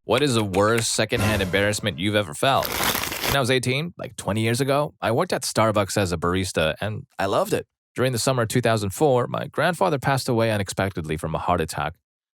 What is the worst secondhand embarrassment you've ever felt? When I was 18, like 20 years ago, I worked at Starbucks as a barista and I loved it. During the summer of 2004, my grandfather passed away unexpectedly from a heart attack.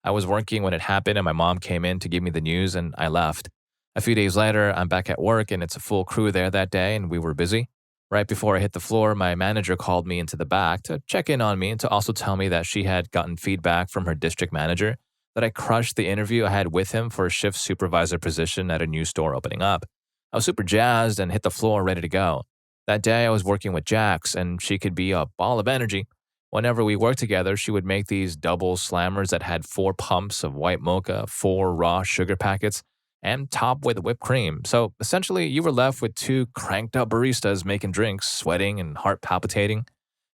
I was working when it happened and my mom came in to give me the news and I left. A few days later, I'm back at work and it's a full crew there that day and we were busy. Right before I hit the floor, my manager called me into the back to check in on me and to also tell me that she had gotten feedback from her district manager that I crushed the interview I had with him for a shift supervisor position at a new store opening up. I was super jazzed and hit the floor ready to go. That day I was working with Jax and she could be a ball of energy. Whenever we worked together, she would make these double slammers that had 4 pumps of white mocha, 4 raw sugar packets, and topped with whipped cream. So essentially, you were left with 2 cranked up baristas making drinks, sweating and heart palpitating.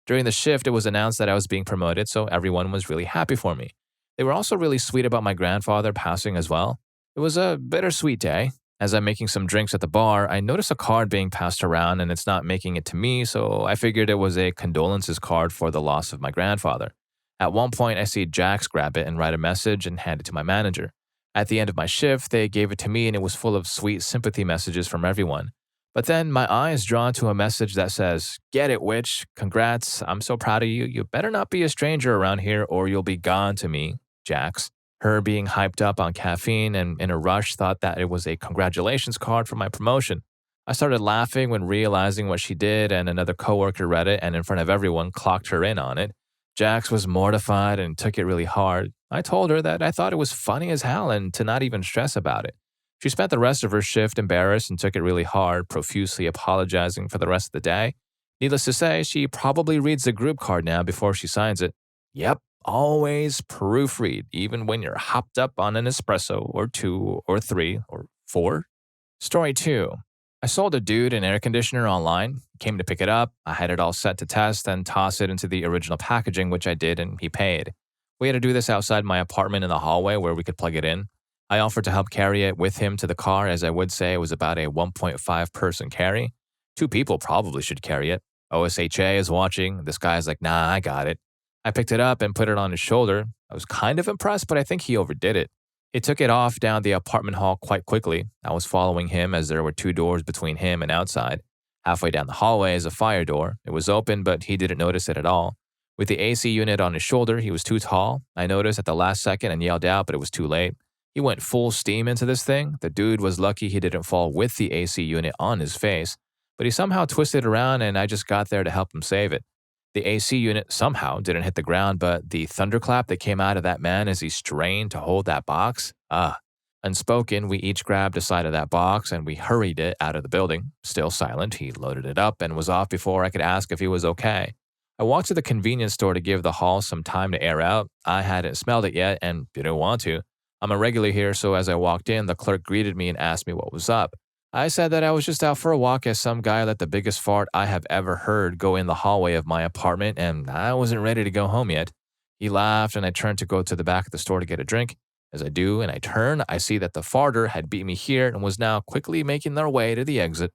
During the shift, it was announced that I was being promoted, so everyone was really happy for me. They were also really sweet about my grandfather passing as well. It was a bittersweet day. As I'm making some drinks at the bar, I notice a card being passed around and it's not making it to me, so I figured it was a condolences card for the loss of my grandfather. At one point, I see Jax grab it and write a message and hand it to my manager. At the end of my shift, they gave it to me and it was full of sweet sympathy messages from everyone. But then my eye is drawn to a message that says, "Get it, witch. Congrats. I'm so proud of you. You better not be a stranger around here or you'll be gone to me, Jax." Her being hyped up on caffeine and in a rush thought that it was a congratulations card for my promotion. I started laughing when realizing what she did and another coworker read it and in front of everyone clocked her in on it. Jax was mortified and took it really hard. I told her that I thought it was funny as hell and to not even stress about it. She spent the rest of her shift embarrassed and took it really hard, profusely apologizing for the rest of the day. Needless to say, she probably reads the group card now before she signs it. Yep, always proofread, even when you're hopped up on an espresso or 2 or 3 or 4. Story 2. I sold a dude an air conditioner online, came to pick it up, I had it all set to test and toss it into the original packaging, which I did and he paid. We had to do this outside my apartment in the hallway where we could plug it in. I offered to help carry it with him to the car as I would say it was about a 1.5 person carry. 2 people probably should carry it. OSHA is watching. This guy's like, nah, I got it. I picked it up and put it on his shoulder. I was kind of impressed, but I think he overdid it. He took it off down the apartment hall quite quickly. I was following him as there were 2 doors between him and outside. Halfway down the hallway is a fire door. It was open, but he didn't notice it at all. With the AC unit on his shoulder, he was too tall. I noticed at the last second and yelled out, but it was too late. He went full steam into this thing. The dude was lucky he didn't fall with the AC unit on his face, but he somehow twisted around and I just got there to help him save it. The AC unit somehow didn't hit the ground, but the thunderclap that came out of that man as he strained to hold that box, unspoken, we each grabbed a side of that box and we hurried it out of the building. Still silent, he loaded it up and was off before I could ask if he was okay. I walked to the convenience store to give the hall some time to air out. I hadn't smelled it yet and didn't want to. I'm a regular here, so as I walked in, the clerk greeted me and asked me what was up. I said that I was just out for a walk as some guy let the biggest fart I have ever heard go in the hallway of my apartment and I wasn't ready to go home yet. He laughed and I turned to go to the back of the store to get a drink. As I do and I turn, I see that the farter had beat me here and was now quickly making their way to the exit.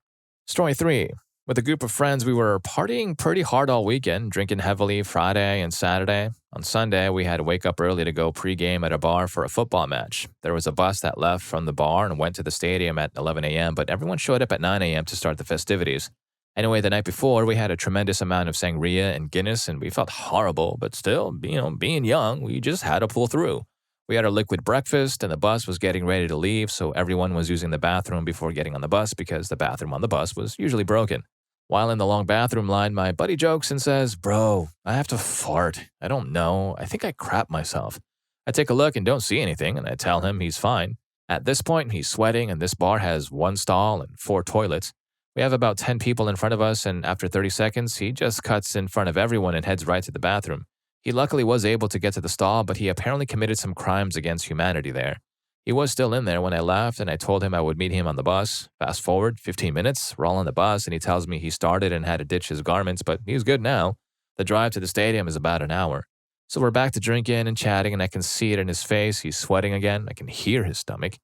Story 3. With a group of friends, we were partying pretty hard all weekend, drinking heavily Friday and Saturday. On Sunday, we had to wake up early to go pregame at a bar for a football match. There was a bus that left from the bar and went to the stadium at 11 a.m., but everyone showed up at 9 a.m. to start the festivities. Anyway, the night before, we had a tremendous amount of sangria and Guinness, and we felt horrible, but still, being young, we just had to pull through. We had our liquid breakfast, and the bus was getting ready to leave, so everyone was using the bathroom before getting on the bus because the bathroom on the bus was usually broken. While in the long bathroom line, my buddy jokes and says, "Bro, I have to fart. I don't know. I think I crap myself." I take a look and don't see anything, and I tell him he's fine. At this point, he's sweating, and this bar has 1 stall and 4 toilets. We have about 10 people in front of us, and after 30 seconds, he just cuts in front of everyone and heads right to the bathroom. He luckily was able to get to the stall, but he apparently committed some crimes against humanity there. He was still in there when I left, and I told him I would meet him on the bus. Fast forward, 15 minutes, we're all on the bus, and he tells me he started and had to ditch his garments, but he's good now. The drive to the stadium is about an hour. So we're back to drinking and chatting, and I can see it in his face. He's sweating again. I can hear his stomach.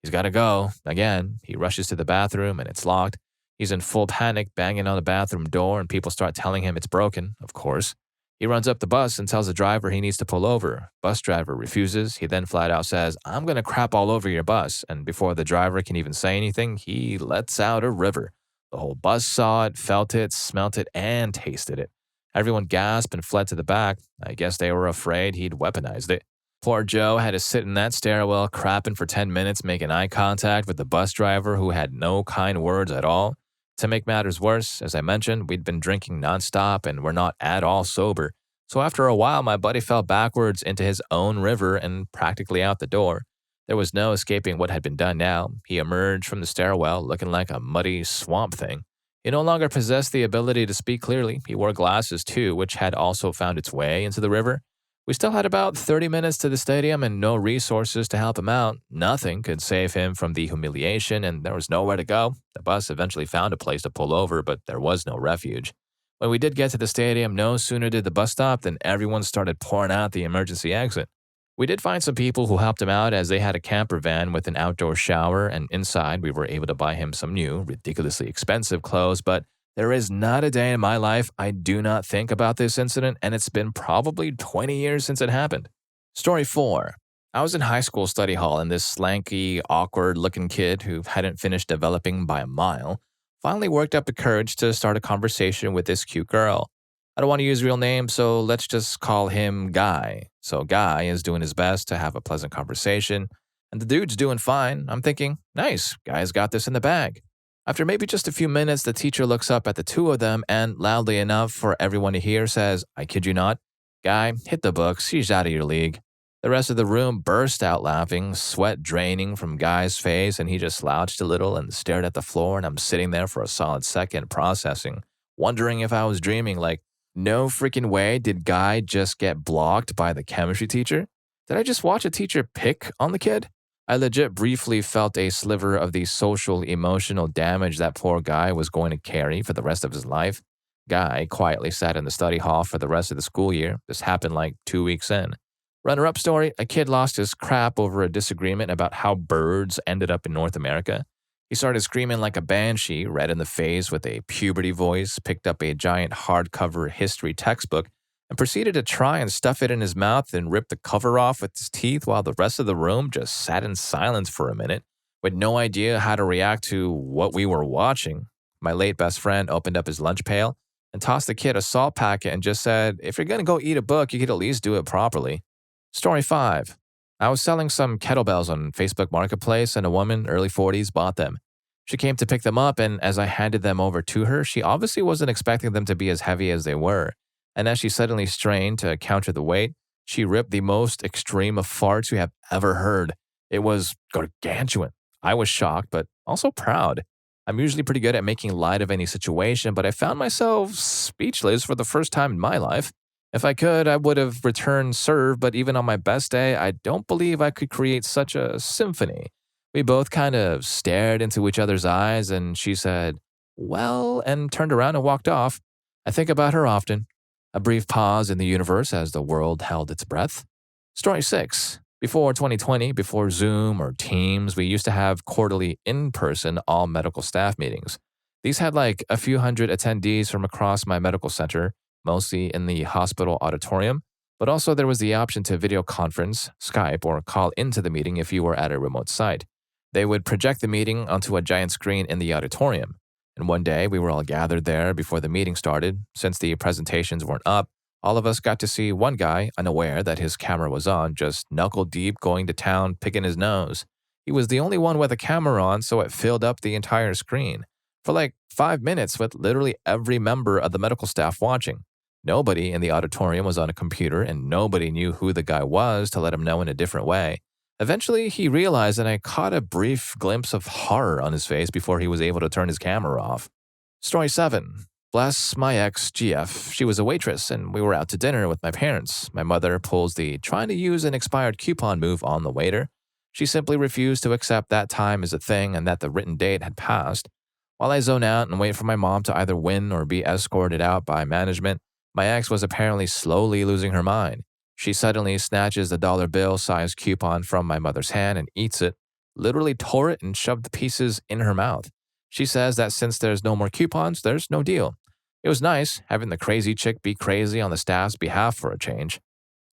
He's got to go. Again, he rushes to the bathroom, and it's locked. He's in full panic, banging on the bathroom door, and people start telling him it's broken, of course. He runs up the bus and tells the driver he needs to pull over. Bus driver refuses. He then flat out says, "I'm going to crap all over your bus." And before the driver can even say anything, he lets out a river. The whole bus saw it, felt it, smelt it, and tasted it. Everyone gasped and fled to the back. I guess they were afraid he'd weaponized it. Poor Joe had to sit in that stairwell crapping for 10 minutes, making eye contact with the bus driver who had no kind words at all. To make matters worse, as I mentioned, we'd been drinking nonstop and were not at all sober. So after a while, my buddy fell backwards into his own river and practically out the door. There was no escaping what had been done now. He emerged from the stairwell looking like a muddy swamp thing. He no longer possessed the ability to speak clearly. He wore glasses too, which had also found its way into the river. We still had about 30 minutes to the stadium and no resources to help him out. Nothing could save him from the humiliation, and there was nowhere to go. The bus eventually found a place to pull over, but there was no refuge. When we did get to the stadium, no sooner did the bus stop than everyone started pouring out the emergency exit. We did find some people who helped him out as they had a camper van with an outdoor shower, and inside we were able to buy him some new, ridiculously expensive clothes, but there is not a day in my life I do not think about this incident, and it's been probably 20 years since it happened. Story 4. I was in high school study hall, and this slanky, awkward-looking kid who hadn't finished developing by a mile finally worked up the courage to start a conversation with this cute girl. I don't want to use real names, so let's just call him Guy. So Guy is doing his best to have a pleasant conversation, and the dude's doing fine. I'm thinking, nice, Guy's got this in the bag. After maybe just a few minutes, the teacher looks up at the two of them and, loudly enough for everyone to hear, says, "I kid you not, Guy, hit the books, she's out of your league." The rest of the room burst out laughing, sweat draining from Guy's face, and he just slouched a little and stared at the floor, and I'm sitting there for a solid second processing, wondering if I was dreaming, like, no freaking way did Guy just get blocked by the chemistry teacher? Did I just watch a teacher pick on the kid? I legit briefly felt a sliver of the social, emotional damage that poor Guy was going to carry for the rest of his life. Guy quietly sat in the study hall for the rest of the school year. This happened like 2 weeks in. Runner-up story, a kid lost his crap over a disagreement about how birds ended up in North America. He started screaming like a banshee, red in the face with a puberty voice, picked up a giant hardcover history textbook, and proceeded to try and stuff it in his mouth and rip the cover off with his teeth while the rest of the room just sat in silence for a minute, with no idea how to react to what we were watching. My late best friend opened up his lunch pail and tossed the kid a salt packet and just said, "If you're going to go eat a book, you could at least do it properly." Story 5. I was selling some kettlebells on Facebook Marketplace, and a woman, early 40s, bought them. She came to pick them up, and as I handed them over to her, she obviously wasn't expecting them to be as heavy as they were. And as she suddenly strained to counter the weight, she ripped the most extreme of farts we have ever heard. It was gargantuan. I was shocked, but also proud. I'm usually pretty good at making light of any situation, but I found myself speechless for the first time in my life. If I could, I would have returned serve, but even on my best day, I don't believe I could create such a symphony. We both kind of stared into each other's eyes, and she said, "Well," and turned around and walked off. I think about her often. A brief pause in the universe as the world held its breath. Story 6. Before 2020, before Zoom or Teams, we used to have quarterly in-person all-medical staff meetings. These had like a few hundred attendees from across my medical center, mostly in the hospital auditorium, but also there was the option to video conference, Skype, or call into the meeting if you were at a remote site. They would project the meeting onto a giant screen in the auditorium. And one day, we were all gathered there before the meeting started. Since the presentations weren't up, all of us got to see one guy, unaware that his camera was on, just knuckle deep going to town, picking his nose. He was the only one with a camera on, so it filled up the entire screen. For like 5 minutes with literally every member of the medical staff watching. Nobody in the auditorium was on a computer, and nobody knew who the guy was to let him know in a different way. Eventually, he realized, and I caught a brief glimpse of horror on his face before he was able to turn his camera off. Story 7. Bless my ex, GF. She was a waitress, and we were out to dinner with my parents. My mother pulls the trying to use an expired coupon move on the waiter. She simply refused to accept that time as a thing and that the written date had passed. While I zone out and wait for my mom to either win or be escorted out by management, my ex was apparently slowly losing her mind. She suddenly snatches the dollar bill sized coupon from my mother's hand and eats it, literally tore it and shoved the pieces in her mouth. She says that since there's no more coupons, there's no deal. It was nice having the crazy chick be crazy on the staff's behalf for a change.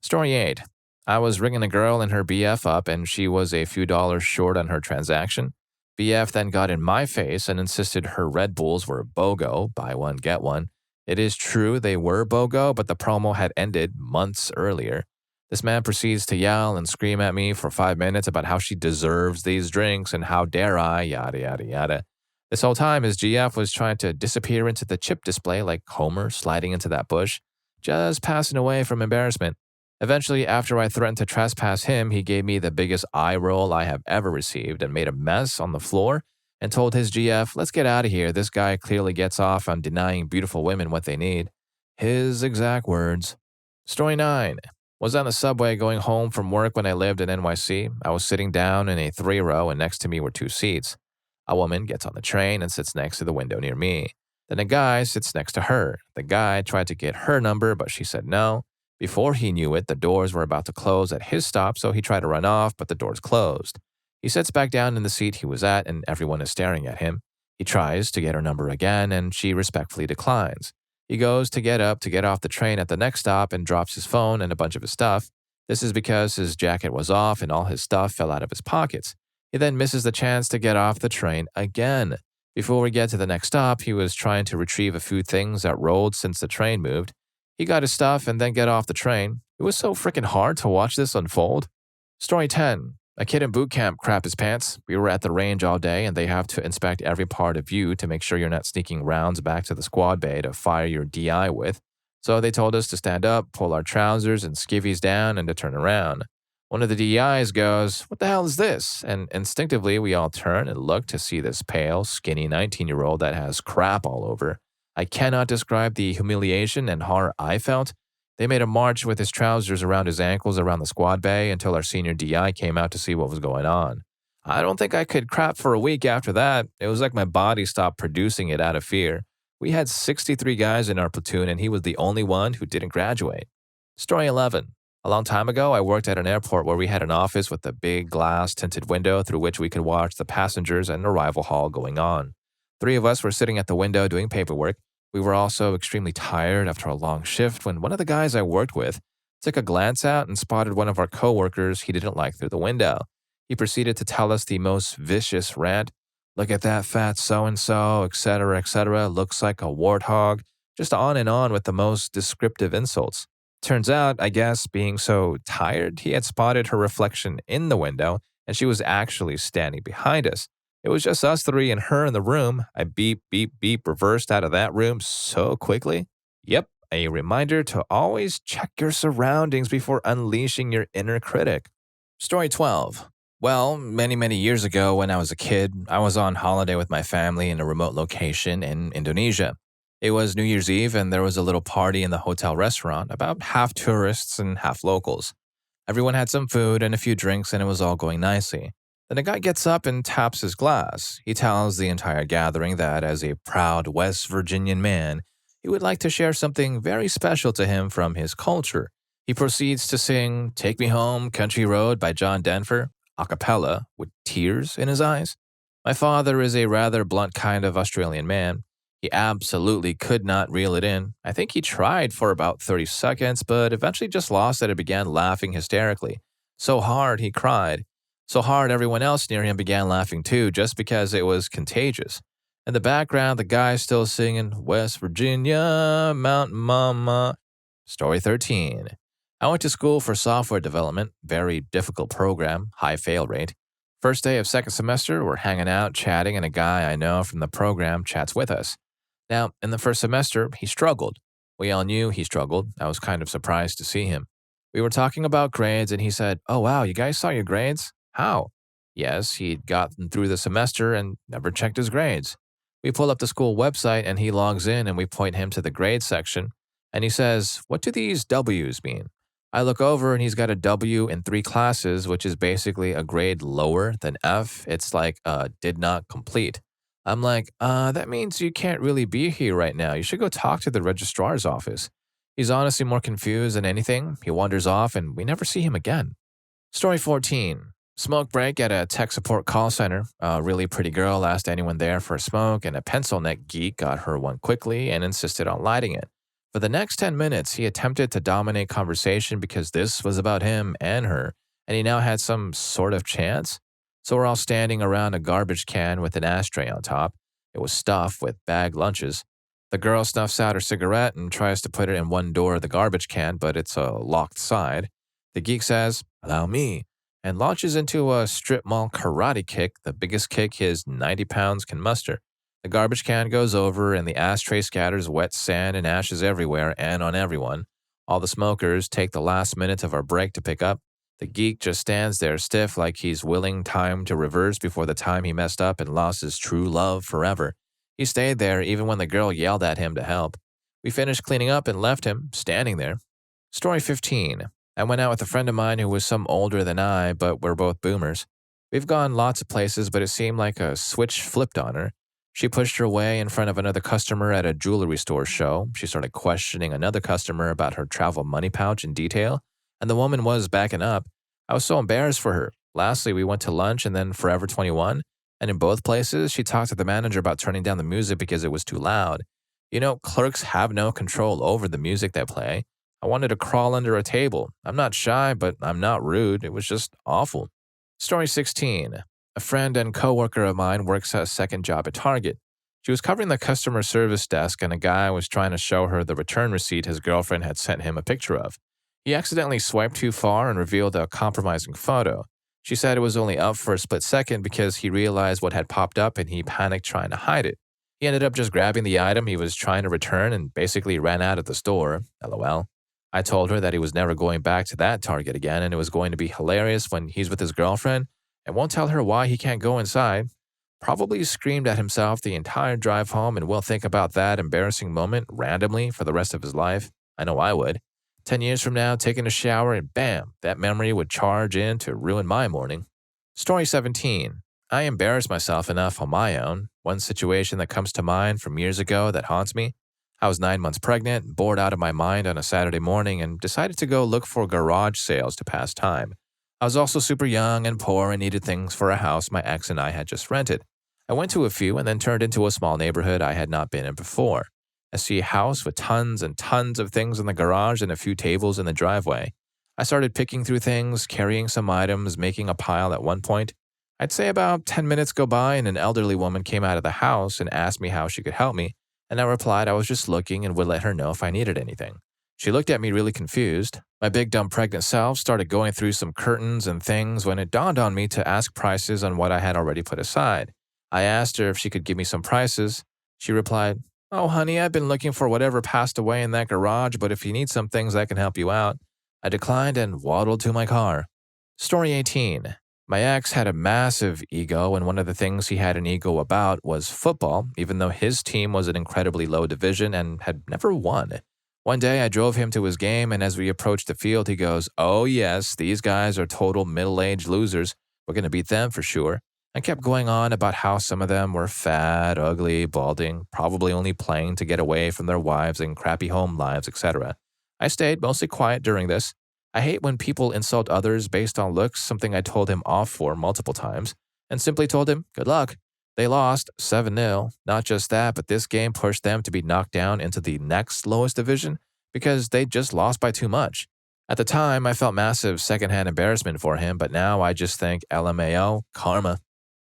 Story 8. I was ringing a girl and her BF up, and she was a few dollars short on her transaction. BF then got in my face and insisted her Red Bulls were BOGO, buy one, get one. It is true they were BOGO, but the promo had ended months earlier. This man proceeds to yell and scream at me for 5 minutes about how she deserves these drinks and how dare I, yada, yada, yada. This whole time, his GF was trying to disappear into the chip display like Homer sliding into that bush, just passing away from embarrassment. Eventually, after I threatened to trespass him, he gave me the biggest eye roll I have ever received and made a mess on the floor and told his GF, let's get out of here. This guy clearly gets off on denying beautiful women what they need. His exact words. Story 9. Was on the subway going home from work when I lived in NYC. I was sitting down in a 3-row and next to me were 2 seats. A woman gets on the train and sits next to the window near me. Then a guy sits next to her. The guy tried to get her number, but she said no. Before he knew it, the doors were about to close at his stop, so he tried to run off, but the doors closed. He sits back down in the seat he was at, and everyone is staring at him. He tries to get her number again, and she respectfully declines. He goes to get up to get off the train at the next stop and drops his phone and a bunch of his stuff. This is because his jacket was off and all his stuff fell out of his pockets. He then misses the chance to get off the train again. Before we get to the next stop, he was trying to retrieve a few things that rolled since the train moved. He got his stuff and then get off the train. It was so freaking hard to watch this unfold. Story 10. A kid in boot camp crapped his pants. We were at the range all day and they have to inspect every part of you to make sure you're not sneaking rounds back to the squad bay to fire your DI with. So they told us to stand up, pull our trousers and skivvies down and to turn around. One of the DIs goes, "What the hell is this?" And instinctively we all turn and look to see this pale, skinny 19-year-old that has crap all over. I cannot describe the humiliation and horror I felt. They made a march with his trousers around his ankles around the squad bay until our senior DI came out to see what was going on. I don't think I could crap for a week after that. It was like my body stopped producing it out of fear. We had 63 guys in our platoon and he was the only one who didn't graduate. Story 11. A long time ago, I worked at an airport where we had an office with a big glass tinted window through which we could watch the passengers and arrival hall going on. 3 of us were sitting at the window doing paperwork. We were also extremely tired after a long shift when one of the guys I worked with took a glance out and spotted one of our coworkers he didn't like through the window. He proceeded to tell us the most vicious rant. Look at that fat so-and-so, etc., looks like a warthog, just on and on with the most descriptive insults. Turns out, I guess, being so tired, he had spotted her reflection in the window and she was actually standing behind us. It was just us 3 and her in the room. I beep, reversed out of that room so quickly. Yep, a reminder to always check your surroundings before unleashing your inner critic. Story 12. Well, many years ago when I was a kid, I was on holiday with my family in a remote location in Indonesia. It was New Year's Eve and there was a little party in the hotel restaurant, about half tourists and half locals. Everyone had some food and a few drinks and it was all going nicely. Then a guy gets up and taps his glass. He tells the entire gathering that as a proud West Virginian man, he would like to share something very special to him from his culture. He proceeds to sing Take Me Home, Country Road by John Denver, a cappella, with tears in his eyes. My father is a rather blunt kind of Australian man. He absolutely could not reel it in. I think he tried for about 30 seconds, but eventually just lost it and began laughing hysterically. So hard he cried. So hard everyone else near him began laughing too, just because it was contagious. In the background, the guy's still singing West Virginia, Mountain Mama. Story 13. I went to school for software development, very difficult program, high fail rate. First day of second semester, we're hanging out, chatting, and a guy I know from the program chats with us. Now, in the first semester, he struggled. We all knew he struggled. I was kind of surprised to see him. We were talking about grades, and he said, "Oh wow, you guys saw your grades? How?" Yes, he'd gotten through the semester and never checked his grades. We pull up the school website and he logs in and we point him to the grades section and he says, "What do these W's mean?" I look over and he's got a W in 3 classes, which is basically a grade lower than F. It's like did not complete. I'm like, that means you can't really be here right now. You should go talk to the registrar's office. He's honestly more confused than anything. He wanders off and we never see him again. Story 14. Smoke break at a tech support call center. A really pretty girl asked anyone there for a smoke, and a pencil neck geek got her one quickly and insisted on lighting it. For the next 10 minutes, he attempted to dominate conversation because this was about him and her, and he now had some sort of chance. So we're all standing around a garbage can with an ashtray on top. It was stuffed with bagged lunches. The girl snuffs out her cigarette and tries to put it in one door of the garbage can, but it's a locked side. The geek says, "Allow me," and launches into a strip mall karate kick, the biggest kick his 90 pounds can muster. The garbage can goes over, and the ashtray scatters wet sand and ashes everywhere and on everyone. All the smokers take the last minute of our break to pick up. The geek just stands there stiff like he's willing time to reverse before the time he messed up and lost his true love forever. He stayed there even when the girl yelled at him to help. We finished cleaning up and left him standing there. Story 15. I went out with a friend of mine who was some older than I, but we're both boomers. We've gone lots of places, but it seemed like a switch flipped on her. She pushed her way in front of another customer at a jewelry store show. She started questioning another customer about her travel money pouch in detail, and the woman was backing up. I was so embarrassed for her. Lastly, we went to lunch and then Forever 21, and in both places, she talked to the manager about turning down the music because it was too loud. You know, clerks have no control over the music they play. I wanted to crawl under a table. I'm not shy, but I'm not rude. It was just awful. Story 16. A friend and coworker of mine works a second job at Target. She was covering the customer service desk, and a guy was trying to show her the return receipt his girlfriend had sent him a picture of. He accidentally swiped too far and revealed a compromising photo. She said it was only up for a split second because he realized what had popped up and he panicked trying to hide it. He ended up just grabbing the item he was trying to return and basically ran out of the store. LOL. I told her that he was never going back to that Target again, and it was going to be hilarious when he's with his girlfriend and won't tell her why he can't go inside. Probably screamed at himself the entire drive home and will think about that embarrassing moment randomly for the rest of his life. I know I would. 10 years from now, taking a shower and bam, that memory would charge in to ruin my morning. Story 17. I embarrassed myself enough on my own. One situation that comes to mind from years ago that haunts me. I was 9 months pregnant, bored out of my mind on a Saturday morning, and decided to go look for garage sales to pass time. I was also super young and poor and needed things for a house my ex and I had just rented. I went to a few and then turned into a small neighborhood I had not been in before. I see a house with tons and tons of things in the garage and a few tables in the driveway. I started picking through things, carrying some items, making a pile at one point. I'd say about 10 minutes go by and an elderly woman came out of the house and asked me how she could help me, and I replied I was just looking and would let her know if I needed anything. She looked at me really confused. My big dumb pregnant self started going through some curtains and things when it dawned on me to ask prices on what I had already put aside. I asked her if she could give me some prices. She replied, "Oh, honey, I've been looking for whatever passed away in that garage, but if you need some things, I can help you out." I declined and waddled to my car. Story 18. My ex had a massive ego, and one of the things he had an ego about was football, even though his team was an incredibly low division and had never won. One day, I drove him to his game, and as we approached the field, he goes, "Oh yes, these guys are total middle-aged losers. We're going to beat them for sure." And kept going on about how some of them were fat, ugly, balding, probably only playing to get away from their wives and crappy home lives, etc. I stayed mostly quiet during this. I hate when people insult others based on looks, something I told him off for multiple times, and simply told him, "Good luck." They lost 7-0. Not just that, but this game pushed them to be knocked down into the next lowest division because they just lost by too much. At the time, I felt massive secondhand embarrassment for him, but now I just think LMAO, karma.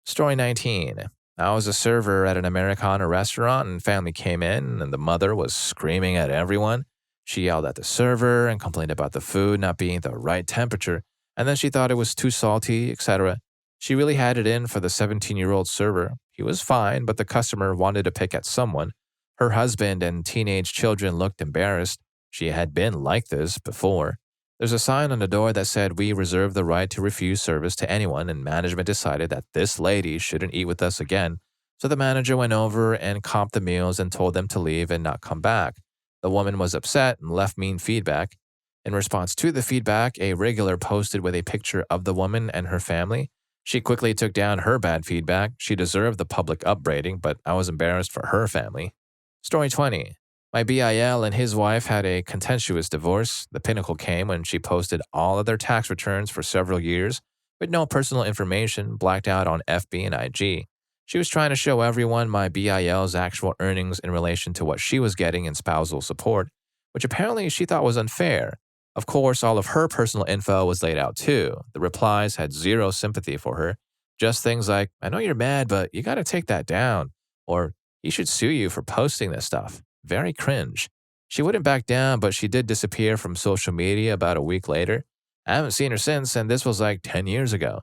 Story 19. I was a server at an Americana restaurant and family came in and the mother was screaming at everyone. She yelled at the server and complained about the food not being the right temperature, and then she thought it was too salty, etc. She really had it in for the 17-year-old server. He was fine, but the customer wanted to pick at someone. Her husband and teenage children looked embarrassed. She had been like this before. There's a sign on the door that said we reserve the right to refuse service to anyone, and management decided that this lady shouldn't eat with us again. So the manager went over and comped the meals and told them to leave and not come back. The woman was upset and left mean feedback. In response to the feedback, a regular posted with a picture of the woman and her family. She quickly took down her bad feedback. She deserved the public upbraiding, but I was embarrassed for her family. Story 20. My BIL and his wife had a contentious divorce. The pinnacle came when she posted all of their tax returns for several years, with no personal information blacked out on FB and IG. She was trying to show everyone my BIL's actual earnings in relation to what she was getting in spousal support, which apparently she thought was unfair. Of course, all of her personal info was laid out too. The replies had zero sympathy for her. Just things like, I know you're mad, but you gotta take that down. Or, he should sue you for posting this stuff. Very cringe. She wouldn't back down, but she did disappear from social media about a week later. I haven't seen her since, and this was like 10 years ago.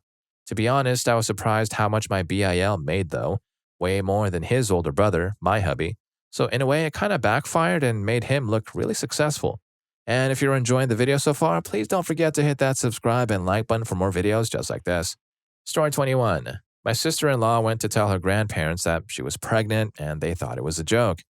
To be honest, I was surprised how much my BIL made, though. Way more than his older brother, my hubby. So, in a way, it kind of backfired and made him look really successful. And if you're enjoying the video so far, please don't forget to hit that subscribe and like button for more videos just like this. Story 21. My sister-in-law went to tell her grandparents that she was pregnant and they thought it was a joke.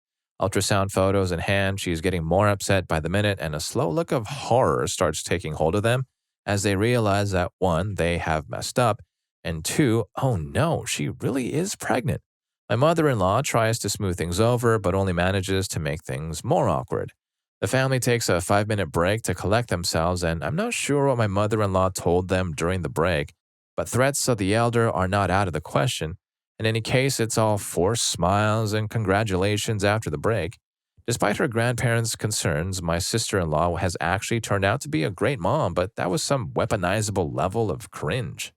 Ultrasound photos in hand, she's getting more upset by the minute and a slow look of horror starts taking hold of them as they realize that 1, they have messed up, and 2, oh no, she really is pregnant. My mother-in-law tries to smooth things over but only manages to make things more awkward. The family takes a 5-minute break to collect themselves, and I'm not sure what my mother-in-law told them during the break, but threats of the elder are not out of the question. In any case, it's all forced smiles and congratulations after the break. Despite her grandparents' concerns, my sister-in-law has actually turned out to be a great mom, but that was some weaponizable level of cringe.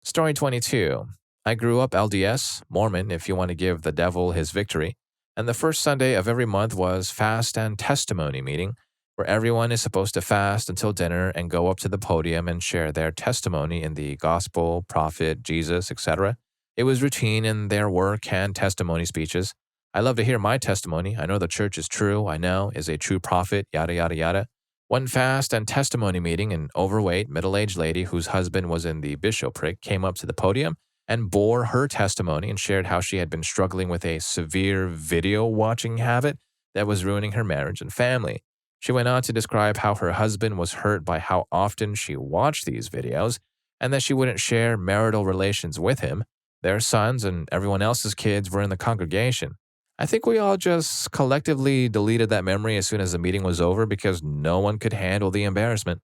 Story 22. I grew up LDS, Mormon if you want to give the devil his victory. And the first Sunday of every month was fast and testimony meeting, where everyone is supposed to fast until dinner and go up to the podium and share their testimony in the gospel, prophet, Jesus, etc. It was routine in their work and testimony speeches. I love to hear my testimony. I know the church is true. I know is a true prophet, yada, yada, yada. One fast and testimony meeting, an overweight, middle-aged lady whose husband was in the bishopric came up to the podium and bore her testimony and shared how she had been struggling with a severe video watching habit that was ruining her marriage and family. She went on to describe how her husband was hurt by how often she watched these videos and that she wouldn't share marital relations with him. Their sons and everyone else's kids were in the congregation. I think we all just collectively deleted that memory as soon as the meeting was over because no one could handle the embarrassment.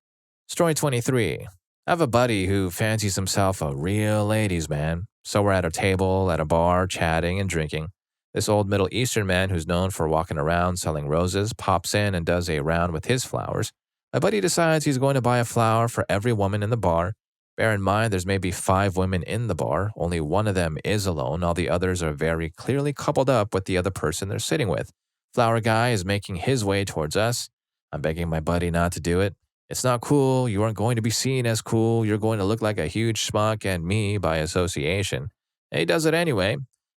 Story 23. I have a buddy who fancies himself a real ladies' man, so we're at a table at a bar chatting and drinking. This old Middle Eastern man who's known for walking around selling roses pops in and does a round with his flowers. My buddy decides he's going to buy a flower for every woman in the bar. Bear in mind there's maybe 5 women in the bar, only one of them is alone, all the others are very clearly coupled up with the other person they're sitting with. Flower guy is making his way towards us. I'm begging my buddy not to do it. It's not cool. You aren't going to be seen as cool. You're going to look like a huge schmuck and me by association. And he does it anyway.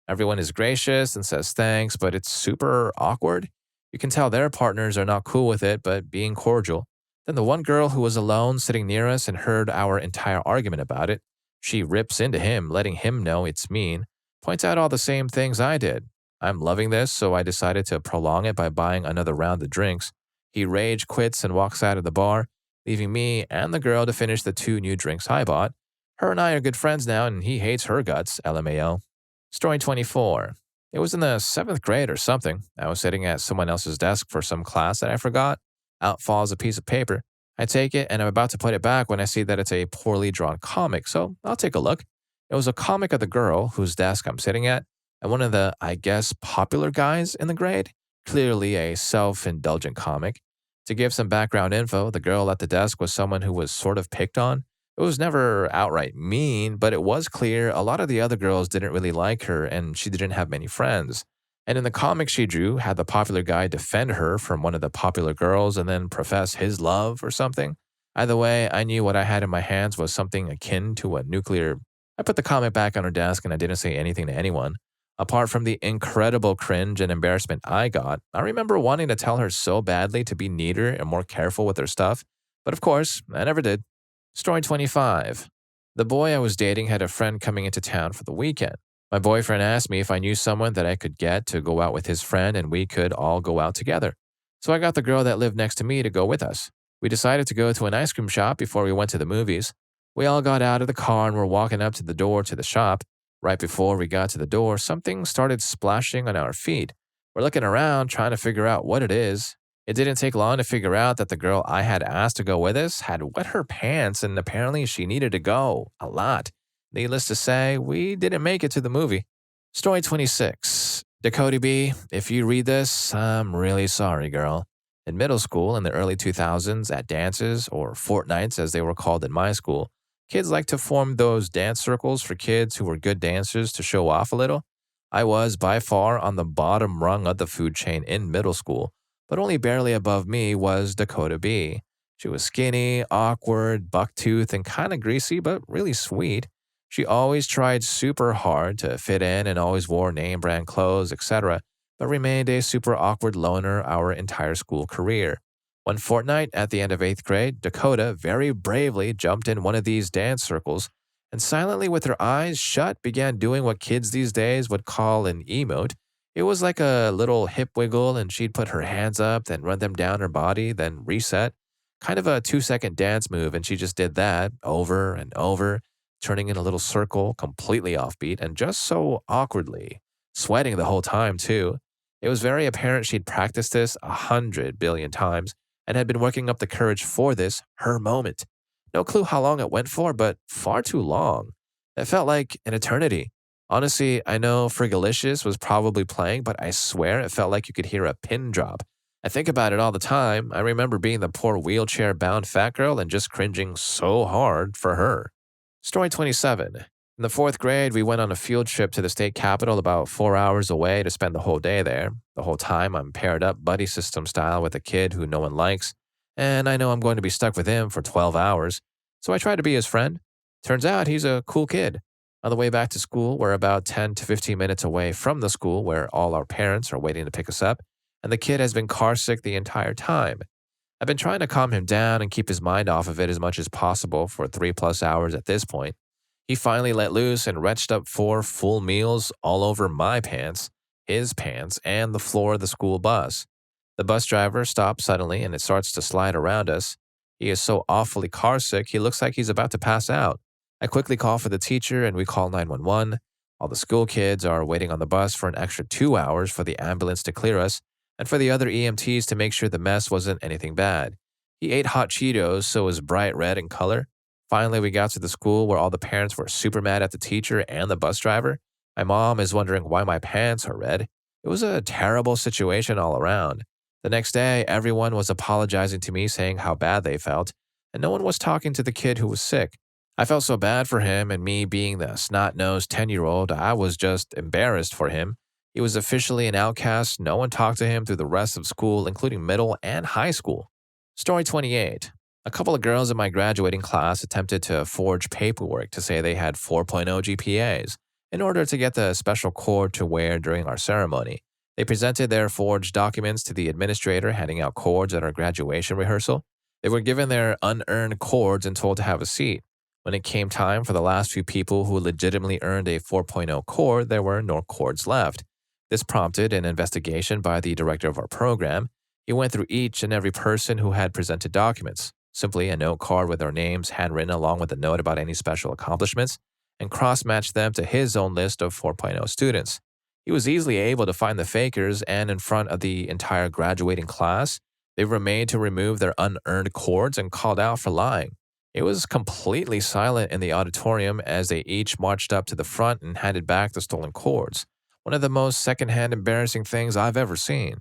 Everyone is gracious and says thanks, but it's super awkward. You can tell their partners are not cool with it, but being cordial. Then the one girl who was alone sitting near us and heard our entire argument about it, she rips into him, letting him know it's mean, points out all the same things I did. I'm loving this, so I decided to prolong it by buying another round of drinks. He rage quits and walks out of the bar, leaving me and the girl to finish the 2 new drinks I bought. Her and I are good friends now, and he hates her guts, LMAO. Story 24. It was in the 7th grade or something. I was sitting at someone else's desk for some class that I forgot. Out falls a piece of paper. I take it, and I'm about to put it back when I see that it's a poorly drawn comic, so I'll take a look. It was a comic of the girl whose desk I'm sitting at, and one of the, I guess, popular guys in the grade. Clearly a self-indulgent comic. To give some background info, the girl at the desk was someone who was sort of picked on. It was never outright mean, but it was clear a lot of the other girls didn't really like her and she didn't have many friends. And in the comic she drew, had the popular guy defend her from one of the popular girls and then profess his love or something. Either way, I knew what I had in my hands was something akin to a nuclear. I put the comic back on her desk and I didn't say anything to anyone. Apart from the incredible cringe and embarrassment I got, I remember wanting to tell her so badly to be neater and more careful with her stuff, but of course, I never did. Story 25. The boy I was dating had a friend coming into town for the weekend. My boyfriend asked me if I knew someone that I could get to go out with his friend and we could all go out together. So I got the girl that lived next to me to go with us. We decided to go to an ice cream shop before we went to the movies. We all got out of the car and were walking up to the door to the shop. Right before we got to the door, something started splashing on our feet. We're looking around trying to figure out what it is. It didn't take long to figure out that the girl I had asked to go with us had wet her pants and apparently she needed to go. A lot. Needless to say, we didn't make it to the movie. Story 26. Dakota B, if you read this, I'm really sorry, girl. In middle school in the early 2000s, at dances, or fortnights as they were called in my school, kids like to form those dance circles for kids who were good dancers to show off a little. I was by far on the bottom rung of the food chain in middle school, but only barely above me was Dakota B. She was skinny, awkward, bucktooth, and kind of greasy, but really sweet. She always tried super hard to fit in and always wore name brand clothes, etc., but remained a super awkward loner our entire school career. One fortnight at the end of 8th grade, Dakota very bravely jumped in one of these dance circles and silently with her eyes shut began doing what kids these days would call an emote. It was like a little hip wiggle and she'd put her hands up, then run them down her body, then reset. Kind of a 2-second dance move, and she just did that over and over, turning in a little circle, completely offbeat and just so awkwardly. Sweating the whole time, too. It was very apparent she'd practiced this 100 billion times and had been working up the courage for this, her moment. No clue how long it went for, but far too long. It felt like an eternity. Honestly, I know Frigalicious was probably playing, but I swear it felt like you could hear a pin drop. I think about it all the time. I remember being the poor wheelchair-bound fat girl and just cringing so hard for her. Story 27. In the 4th grade, we went on a field trip to the state capital about 4 hours away to spend the whole day there. The whole time, I'm paired up buddy system style with a kid who no one likes, and I know I'm going to be stuck with him for 12 hours, so I try to be his friend. Turns out he's a cool kid. On the way back to school, we're about 10 to 15 minutes away from the school where all our parents are waiting to pick us up, and the kid has been carsick the entire time. I've been trying to calm him down and keep his mind off of it as much as possible for 3+ hours at this point. He finally let loose and retched up 4 full meals all over my pants, his pants, and the floor of the school bus. The bus driver stops suddenly and it starts to slide around us. He is so awfully carsick, he looks like he's about to pass out. I quickly call for the teacher and we call 911. All the school kids are waiting on the bus for an extra 2 hours for the ambulance to clear us and for the other EMTs to make sure the mess wasn't anything bad. He ate hot Cheetos, so it was bright red in color. Finally, we got to the school where all the parents were super mad at the teacher and the bus driver. My mom is wondering why my pants are red. It was a terrible situation all around. The next day, everyone was apologizing to me, saying how bad they felt, and no one was talking to the kid who was sick. I felt so bad for him, and me being the snot-nosed 10-year-old, I was just embarrassed for him. He was officially an outcast. No one talked to him through the rest of school, including middle and high school. Story 28. A couple of girls in my graduating class attempted to forge paperwork to say they had 4.0 GPAs in order to get the special cord to wear during our ceremony. They presented their forged documents to the administrator handing out cords at our graduation rehearsal. They were given their unearned cords and told to have a seat. When it came time for the last few people who legitimately earned a 4.0 cord, there were no cords left. This prompted an investigation by the director of our program. He went through each and every person who had presented documents, simply a note card with their names handwritten along with a note about any special accomplishments, and cross-matched them to his own list of 4.0 students. He was easily able to find the fakers, and in front of the entire graduating class, they were made to remove their unearned cords and called out for lying. It was completely silent in the auditorium as they each marched up to the front and handed back the stolen cords. One of the most secondhand embarrassing things I've ever seen.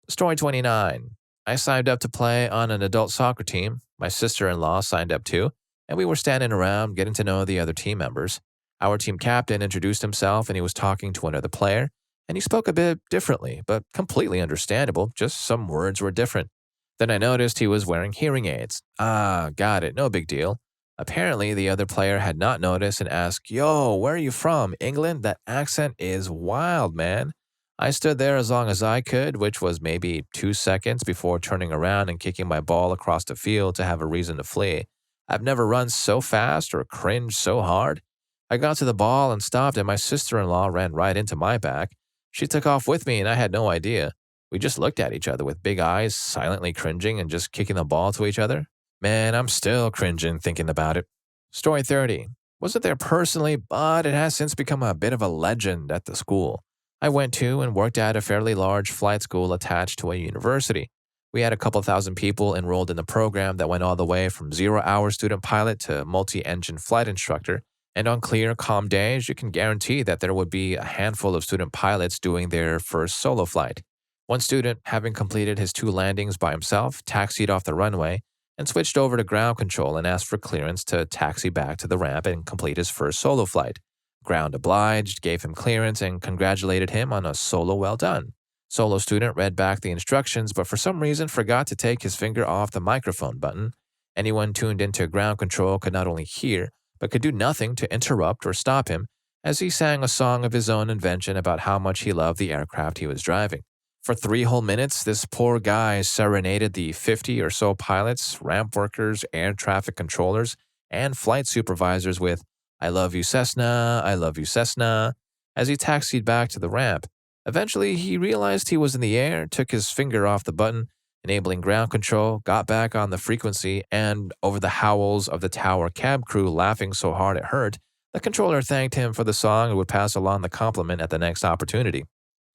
Story 29. I signed up to play on an adult soccer team. My sister-in-law signed up too, and we were standing around getting to know the other team members. Our team captain introduced himself and he was talking to another player, and he spoke a bit differently, but completely understandable, just some words were different. Then I noticed he was wearing hearing aids. Got it, no big deal. Apparently, the other player had not noticed and asked, "Yo, where are you from? England? That accent is wild, man." I stood there as long as I could, which was maybe 2 seconds before turning around and kicking my ball across the field to have a reason to flee. I've never run so fast or cringed so hard. I got to the ball and stopped, and my sister-in-law ran right into my back. She took off with me, and I had no idea. We just looked at each other with big eyes, silently cringing and just kicking the ball to each other. Man, I'm still cringing thinking about it. Story 30. Wasn't there personally, but it has since become a bit of a legend at the school. I went to and worked at a fairly large flight school attached to a university. We had a couple thousand people enrolled in the program that went all the way from 0-hour student pilot to multi-engine flight instructor. And on clear, calm days, you can guarantee that there would be a handful of student pilots doing their first solo flight. One student, having completed his 2 landings by himself, taxied off the runway and switched over to ground control and asked for clearance to taxi back to the ramp and complete his first solo flight. Ground obliged, gave him clearance, and congratulated him on a solo well done. Solo student read back the instructions, but for some reason forgot to take his finger off the microphone button. Anyone tuned into ground control could not only hear, but could do nothing to interrupt or stop him as he sang a song of his own invention about how much he loved the aircraft he was driving. For 3 whole minutes, this poor guy serenaded the 50 or so pilots, ramp workers, air traffic controllers, and flight supervisors with "I love you, Cessna, I love you, Cessna," as he taxied back to the ramp. Eventually, he realized he was in the air, took his finger off the button, enabling ground control, got back on the frequency, and over the howls of the tower cab crew laughing so hard it hurt, the controller thanked him for the song and would pass along the compliment at the next opportunity.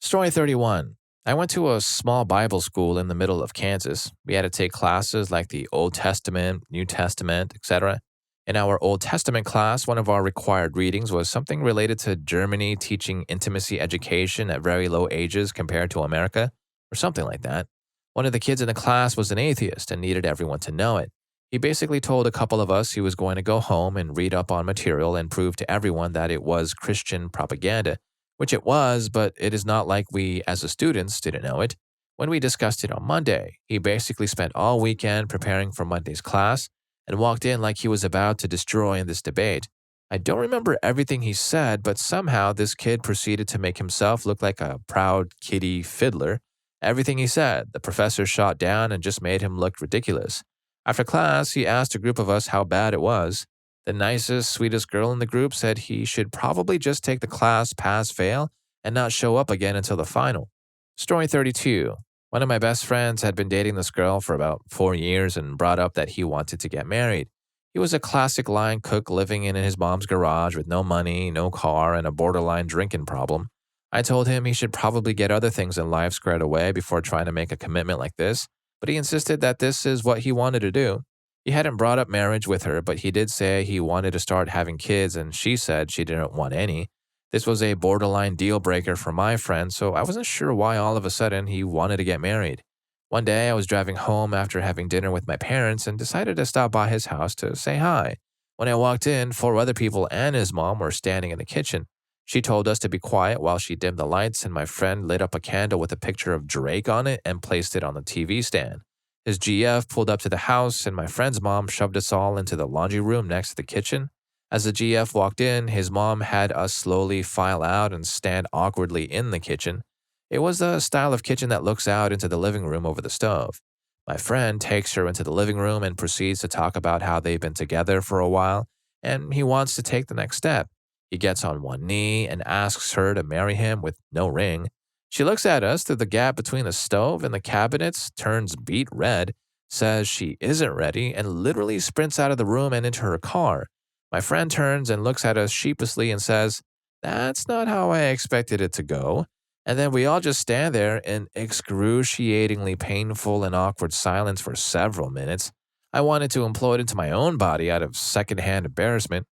Story 31. I went to a small Bible school in the middle of Kansas. We had to take classes like the Old Testament, New Testament, etc. In our Old Testament class, one of our required readings was something related to Germany teaching intimacy education at very low ages compared to America, or something like that. One of the kids in the class was an atheist and needed everyone to know it. He basically told a couple of us he was going to go home and read up on material and prove to everyone that it was Christian propaganda, which it was, but it is not like we, as the students, didn't know it. When we discussed it on Monday, he basically spent all weekend preparing for Monday's class and walked in like he was about to destroy in this debate. I don't remember everything he said, but somehow this kid proceeded to make himself look like a proud kiddie fiddler. Everything he said, the professor shot down and just made him look ridiculous. After class, he asked a group of us how bad it was. The nicest, sweetest girl in the group said he should probably just take the class pass-fail and not show up again until the final. Story 32. One of my best friends had been dating this girl for about 4 years and brought up that he wanted to get married. He was a classic line cook living in his mom's garage with no money, no car, and a borderline drinking problem. I told him he should probably get other things in life squared away before trying to make a commitment like this, but he insisted that this is what he wanted to do. He hadn't brought up marriage with her, but he did say he wanted to start having kids, and she said she didn't want any. This was a borderline deal breaker for my friend, so I wasn't sure why all of a sudden he wanted to get married. One day, I was driving home after having dinner with my parents and decided to stop by his house to say hi. When I walked in, 4 other people and his mom were standing in the kitchen. She told us to be quiet while she dimmed the lights, and my friend lit up a candle with a picture of Drake on it and placed it on the TV stand. His GF pulled up to the house, and my friend's mom shoved us all into the laundry room next to the kitchen. As the GF walked in, his mom had us slowly file out and stand awkwardly in the kitchen. It was the style of kitchen that looks out into the living room over the stove. My friend takes her into the living room and proceeds to talk about how they've been together for a while, and he wants to take the next step. He gets on one knee and asks her to marry him with no ring. She looks at us through the gap between the stove and the cabinets, turns beet red, says she isn't ready, and literally sprints out of the room and into her car. My friend turns and looks at us sheepishly and says, "That's not how I expected it to go." And then we all just stand there in excruciatingly painful and awkward silence for several minutes. I wanted to implode into my own body out of secondhand embarrassment.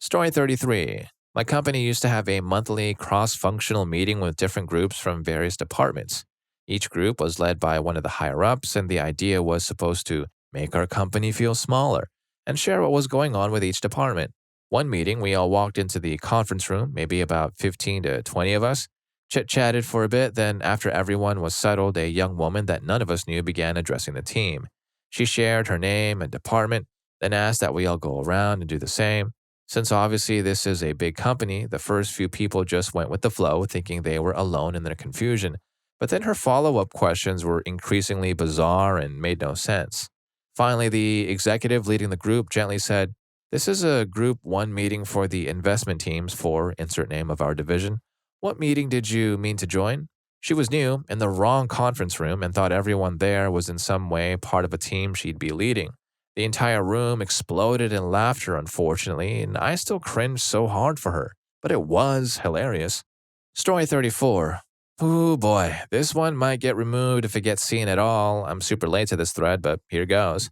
Story 33. My company used to have a monthly cross-functional meeting with different groups from various departments. Each group was led by one of the higher-ups, and the idea was supposed to make our company feel smaller and share what was going on with each department. One meeting, we all walked into the conference room, maybe about 15 to 20 of us, chit-chatted for a bit, then after everyone was settled, a young woman that none of us knew began addressing the team. She shared her name and department, then asked that we all go around and do the same. Since obviously this is a big company, the first few people just went with the flow, thinking they were alone in their confusion. But then her follow-up questions were increasingly bizarre and made no sense. Finally, the executive leading the group gently said, "This is a Group 1 meeting for the investment teams for insert name of our division. What meeting did you mean to join?" She was new, in the wrong conference room, and thought everyone there was in some way part of a team she'd be leading. The entire room exploded in laughter, unfortunately, and I still cringed so hard for her. But it was hilarious. Story 34. Oh boy, this one might get removed if it gets seen at all. I'm super late to this thread, but here goes.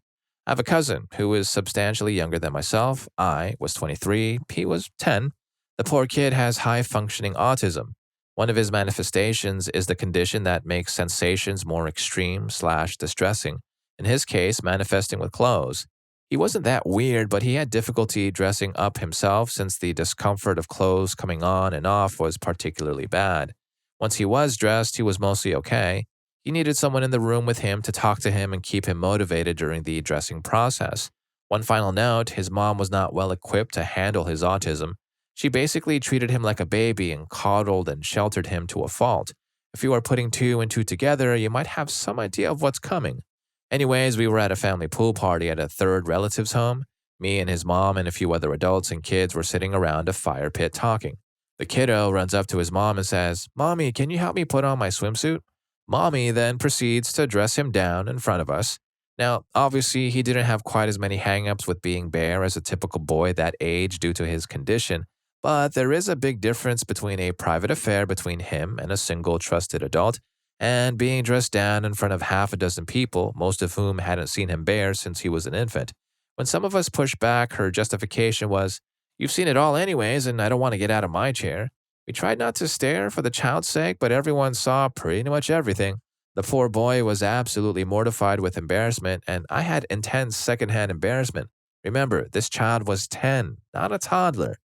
I have a cousin who is substantially younger than myself. I was 23, he was 10. The poor kid has high functioning autism. One of his manifestations is the condition that makes sensations more extreme/distressing. In his case, manifesting with clothes. He wasn't that weird, but he had difficulty dressing up himself since the discomfort of clothes coming on and off was particularly bad. Once he was dressed, he was mostly okay. He needed someone in the room with him to talk to him and keep him motivated during the dressing process. One final note, his mom was not well equipped to handle his autism. She basically treated him like a baby and coddled and sheltered him to a fault. If you are putting two and two together, you might have some idea of what's coming. Anyways, we were at a family pool party at a third relative's home. Me and his mom and a few other adults and kids were sitting around a fire pit talking. The kiddo runs up to his mom and says, "Mommy, can you help me put on my swimsuit?" Mommy then proceeds to dress him down in front of us. Now, obviously, he didn't have quite as many hang-ups with being bare as a typical boy that age due to his condition, but there is a big difference between a private affair between him and a single trusted adult and being dressed down in front of half a dozen people, most of whom hadn't seen him bare since he was an infant. When some of us pushed back, her justification was, "You've seen it all anyways, and I don't want to get out of my chair." We tried not to stare for the child's sake, but everyone saw pretty much everything. The poor boy was absolutely mortified with embarrassment, and I had intense secondhand embarrassment. Remember, this child was 10, not a toddler.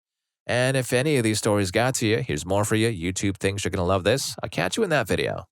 And if any of these stories got to you, here's more for you. YouTube thinks you're going to love this. I'll catch you in that video.